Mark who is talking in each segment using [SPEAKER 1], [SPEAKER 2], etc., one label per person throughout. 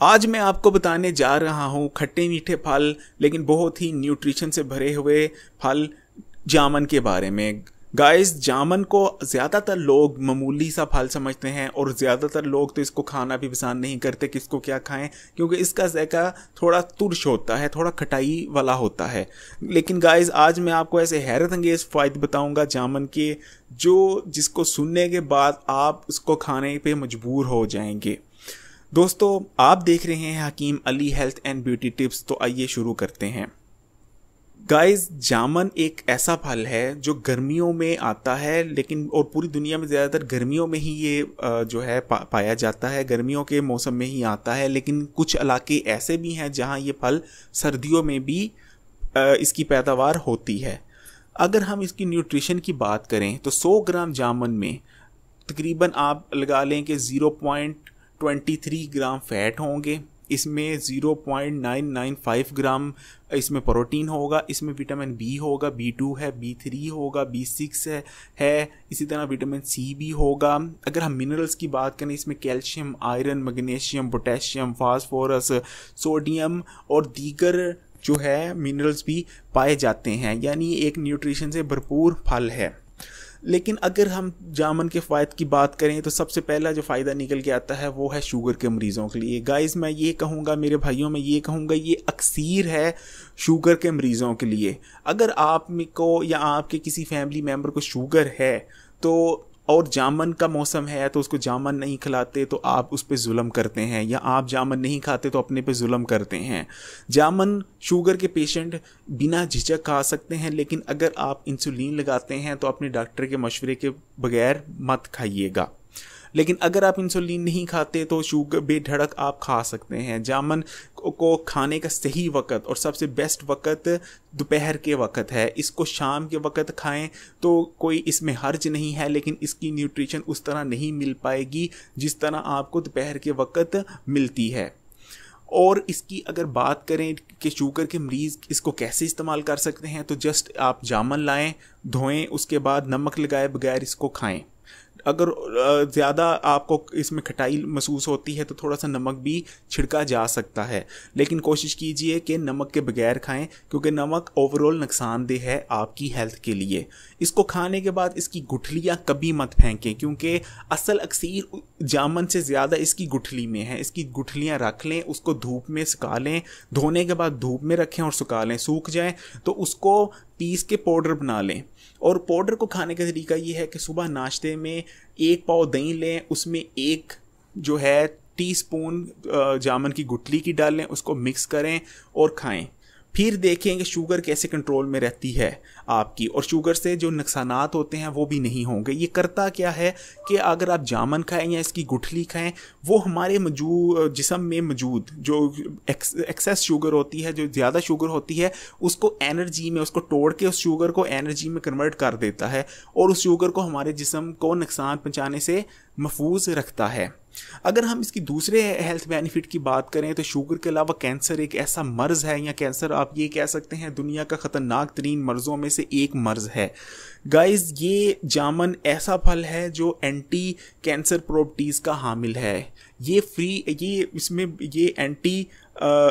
[SPEAKER 1] आज मैं आपको बताने जा रहा हूँ खट्टे मीठे फल लेकिन बहुत ही न्यूट्रिशन से भरे हुए फल जामन के बारे में। गाइस, जामन को ज़्यादातर लोग मामूली सा फल समझते हैं और ज़्यादातर लोग तो इसको खाना भी पसंद नहीं करते कि इसको क्या खाएं, क्योंकि इसका ज़ायका थोड़ा तुर्श होता है, थोड़ा खटाई वाला होता है। लेकिन गाइस, आज मैं आपको ऐसे हैरत अंगेज़ फ़ायदे बताऊंगा जामन के, जिसको सुनने के बाद आप उसको खाने पे मजबूर हो जाएंगे। दोस्तों, आप देख रहे हैं Hakeem Ali health and beauty tips, तो आइए शुरू करते हैं। गाइस, जामन एक ऐसा फल है जो गर्मियों में आता है, लेकिन और पूरी दुनिया में ज़्यादातर गर्मियों में ही ये जो है पाया जाता है, गर्मियों के मौसम में ही आता है। लेकिन कुछ इलाके ऐसे भी हैं जहां ये फल सर्दियों में भी इसकी पैदावार होती है। अगर हम इसकी न्यूट्रिशन की बात करें तो 100 ग्राम जामन में तकरीबन आप लगा लें कि 0.23 ग्राम फैट होंगे, इसमें 0.995 ग्राम इसमें प्रोटीन होगा, इसमें विटामिन बी होगा, B2 है, B3 होगा, B6 है, इसी तरह विटामिन सी भी होगा। अगर हम मिनरल्स की बात करें, इसमें calcium, iron, magnesium, potassium, phosphorus, sodium और दीगर जो है मिनरल्स भी पाए जाते हैं, यानी एक न्यूट्रिशन से भरपूर फल है। लेकिन अगर हम जामन के फ़ायदे की बात करें तो सबसे पहला जो फ़ायदा निकल के आता है वो है शुगर के मरीज़ों के लिए। गाइस, मैं ये कहूँगा, मेरे भाइयों, मैं ये कहूँगा, ये अक्सीर है शुगर के मरीज़ों के लिए। अगर आप को या आपके किसी फैमिली मेम्बर को शुगर है तो और जामन का मौसम है तो उसको जामन नहीं खिलाते तो आप उस पर जुल्म करते हैं, या आप जामन नहीं खाते तो अपने पे जुल्म करते हैं। जामन शुगर के पेशेंट बिना झिझक खा सकते हैं, लेकिन अगर आप इंसुलिन लगाते हैं तो अपने डॉक्टर के मशवरे के बगैर मत खाइएगा। लेकिन अगर आप इंसुलिन नहीं खाते तो शुगर बेधड़क आप खा सकते हैं। जामन को खाने का सही वक्त और सबसे बेस्ट वक्त दोपहर के वक्त है। इसको शाम के वक्त खाएं तो कोई इसमें हर्ज नहीं है, लेकिन इसकी न्यूट्रिशन उस तरह नहीं मिल पाएगी जिस तरह आपको दोपहर के वक्त मिलती है। और इसकी अगर बात करें कि शुगर के मरीज़ इसको कैसे इस्तेमाल कर सकते हैं, तो जस्ट आप जामन लाएं, धोएं, उसके बाद नमक लगाए बगैर इसको खाएं। अगर ज़्यादा आपको इसमें खटाई महसूस होती है तो थोड़ा सा नमक भी छिड़का जा सकता है, लेकिन कोशिश कीजिए कि नमक के बगैर खाएं, क्योंकि नमक ओवरऑल नुकसानदेह है आपकी हेल्थ के लिए। इसको खाने के बाद इसकी गुठलियां कभी मत फेंकें, क्योंकि असल अक्सीर जामन से ज़्यादा इसकी गुठली में है। इसकी गुठलियां रख लें, उसको धूप में सुखा लें, धोने के बाद धूप में रखें और सुखा लें। सूख जाए तो उसको पीस के पाउडर बना लें। और पाउडर को खाने का तरीका ये है कि सुबह नाश्ते में 1 पाव दही लें, उसमें 1 जो है टीस्पून जामन की गुठली की डालें, उसको मिक्स करें और खाएं। फिर देखें कि शुगर कैसे कंट्रोल में रहती है आपकी, और शुगर से जो नुकसानात होते हैं वो भी नहीं होंगे। ये करता क्या है कि अगर आप जामन खाएं या इसकी गुठली खाएं, वो हमारे जिस्म में मौजूद जो एक्सेस शुगर होती है, जो ज़्यादा शुगर होती है, उसको एनर्जी में, उसको तोड़ के उस शुगर को एनर्जी में कन्वर्ट कर देता है और उस शुगर को हमारे जिस्म को नुकसान पहुँचाने से महफूज रखता है। अगर हम इसकी दूसरे हेल्थ बेनिफिट की बात करें तो शुगर के अलावा कैंसर एक ऐसा मर्ज है, या कैंसर आप ये कह सकते हैं दुनिया का ख़तरनाक तरीन मर्ज़ों में से एक मर्ज है। गाइस, ये जामन ऐसा फल है जो एंटी कैंसर प्रॉपर्टीज़ का हामिल है। ये एंटी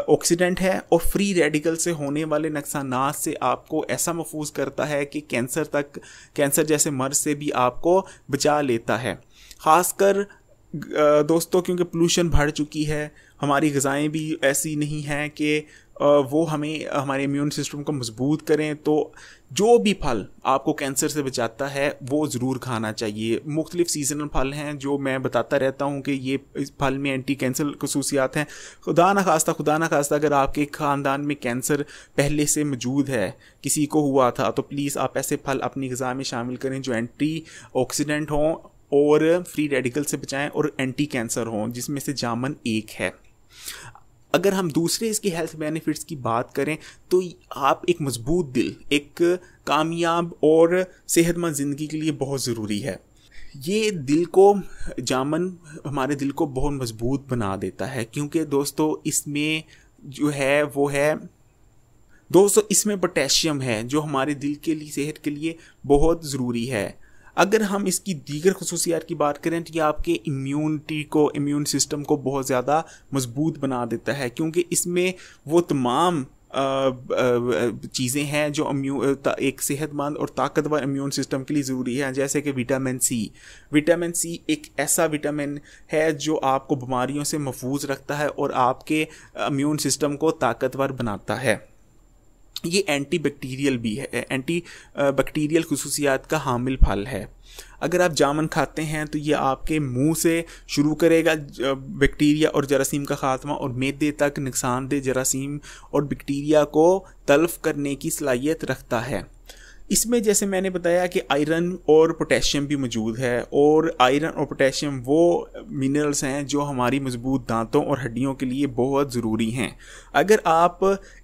[SPEAKER 1] ऑक्सीडेंट है और फ्री रेडिकल से होने वाले नुकसानात से आपको ऐसा महफूज करता है कि कैंसर जैसे मर्ज से भी आपको बचा लेता है। ख़ासकर दोस्तों, क्योंकि पोल्यूशन बढ़ चुकी है, हमारी ग़िज़ाएँ भी ऐसी नहीं हैं कि वो हमें हमारे इम्यून सिस्टम को मजबूत करें, तो जो भी फल आपको कैंसर से बचाता है वो ज़रूर खाना चाहिए। मुख्तलिफ सीजनल फल हैं जो मैं बताता रहता हूँ कि ये इस फल में एंटी कैंसर खसूसियात हैं। खुदा ना खास्ता अगर आपके ख़ानदान में कैंसर पहले से मौजूद है, किसी को हुआ था, तो प्लीज़ आप ऐसे फल अपनी ग़िज़ा में शामिल करें जो एंटी ऑक्सीडेंट हों और फ्री रेडिकल से बचाएं और एंटी कैंसर हों, जिसमें से जामन एक है। अगर हम दूसरे इसकी हेल्थ बेनिफिट्स की बात करें तो आप एक मजबूत दिल, एक कामयाब और सेहतमंद ज़िंदगी के लिए बहुत ज़रूरी है। ये जामन हमारे दिल को बहुत मजबूत बना देता है, क्योंकि दोस्तों इसमें जो है वो है, दोस्तों इसमें पोटेशियम है जो हमारे दिल के लिए, सेहत के लिए बहुत ज़रूरी है। अगर हम इसकी दीगर खुसूसियात की बात करें तो ये आपके इम्यून सिस्टम को बहुत ज़्यादा मजबूत बना देता है, क्योंकि इसमें वो तमाम चीज़ें हैं जो एक सेहतमंद और ताकतवर इम्यून सिस्टम के लिए ज़रूरी है, जैसे कि विटामिन सी एक ऐसा विटामिन है जो आपको बीमारियों से महफूज रखता है और आपके इम्यून सिस्टम को ताकतवर बनाता है। ये एंटी बैक्टीरियल खुसूसियात का हामिल फल है। अगर आप जामुन खाते हैं तो ये आपके मुंह से शुरू करेगा बैक्टीरिया और जरासीम का खात्मा, और मैदे तक नुकसानदेह जरासीम और बैक्टीरिया को तल्फ करने की सलाहियत रखता है। इसमें जैसे मैंने बताया कि आयरन और पोटेशियम भी मौजूद है, और आयरन और पोटेशियम वो मिनरल्स हैं जो हमारी मजबूत दांतों और हड्डियों के लिए बहुत ज़रूरी हैं। अगर आप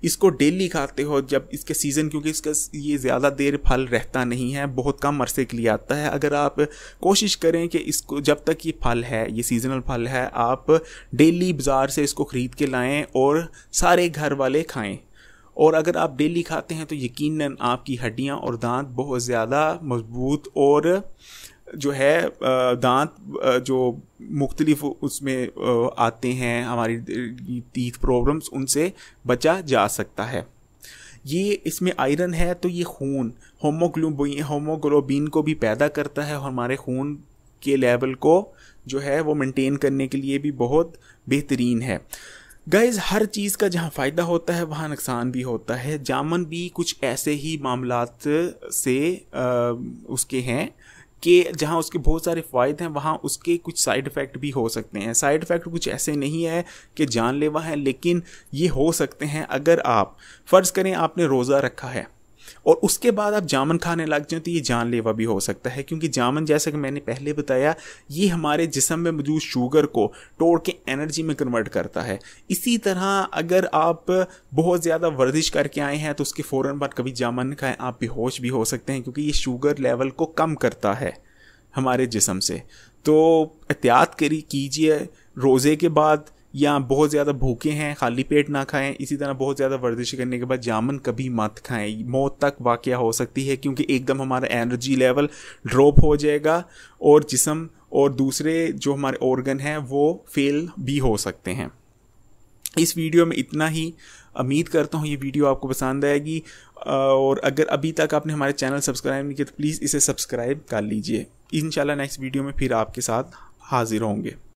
[SPEAKER 1] इसको डेली खाते हो, जब इसके सीज़न, क्योंकि इसका ये ज़्यादा देर फल रहता नहीं है, बहुत कम अरसे के लिए आता है, अगर आप कोशिश करें कि इसको जब तक ये फल है, ये सीजनल फल है, आप डेली बाज़ार से इसको ख़रीद के लाएँ और सारे घर वाले खाएँ। और अगर आप डेली खाते हैं तो यकीनन आपकी हड्डियां और दांत बहुत ज़्यादा मजबूत, और जो है दांत जो मुख्तलिफ उसमें आते हैं हमारी टीथ प्रॉब्लम्स, उनसे बचा जा सकता है। ये इसमें आयरन है तो ये खून होमोग्लोबिन को भी पैदा करता है, और हमारे खून के लेवल को जो है वो मेंटेन करने के लिए भी बहुत बेहतरीन है। गाइज़, हर चीज़ का जहाँ फ़ायदा होता है वहाँ नुकसान भी होता है। जामुन भी कुछ ऐसे ही मामलात से उसके हैं कि जहाँ उसके बहुत सारे फ़ायदे हैं वहाँ उसके कुछ साइड इफ़ेक्ट भी हो सकते हैं। साइड इफ़ेक्ट कुछ ऐसे नहीं है कि जानलेवा है, लेकिन ये हो सकते हैं। अगर आप फ़र्ज़ करें आपने रोज़ा रखा है और उसके बाद आप जामुन खाने लग जाएं तो ये जानलेवा भी हो सकता है, क्योंकि जामुन, जैसा कि मैंने पहले बताया, ये हमारे जिस्म में मौजूद शुगर को तोड़ के एनर्जी में कन्वर्ट करता है। इसी तरह अगर आप बहुत ज़्यादा वर्जिश करके आए हैं तो उसके फ़ौरन बाद कभी जामुन खाएं, आप बेहोश भी हो सकते हैं, क्योंकि ये शुगर लेवल को कम करता है हमारे जिस्म से। तो एहतियात कीजिए रोज़े के बाद, या बहुत ज़्यादा भूखे हैं खाली पेट ना खाएं। इसी तरह बहुत ज़्यादा वर्जिश करने के बाद जामुन कभी मत खाएं, मौत तक वाक़या हो सकती है, क्योंकि एकदम हमारा एनर्जी लेवल ड्रॉप हो जाएगा और जिस्म और दूसरे जो हमारे ऑर्गन हैं वो फेल भी हो सकते हैं। इस वीडियो में इतना ही। उम्मीद करता हूँ ये वीडियो आपको पसंद आएगी, और अगर अभी तक आपने हमारे चैनल सब्सक्राइब नहीं किया तो प्लीज़ इसे सब्सक्राइब कर लीजिए। इंशाल्लाह नेक्स्ट वीडियो में फिर आपके साथ हाजिर होंगे।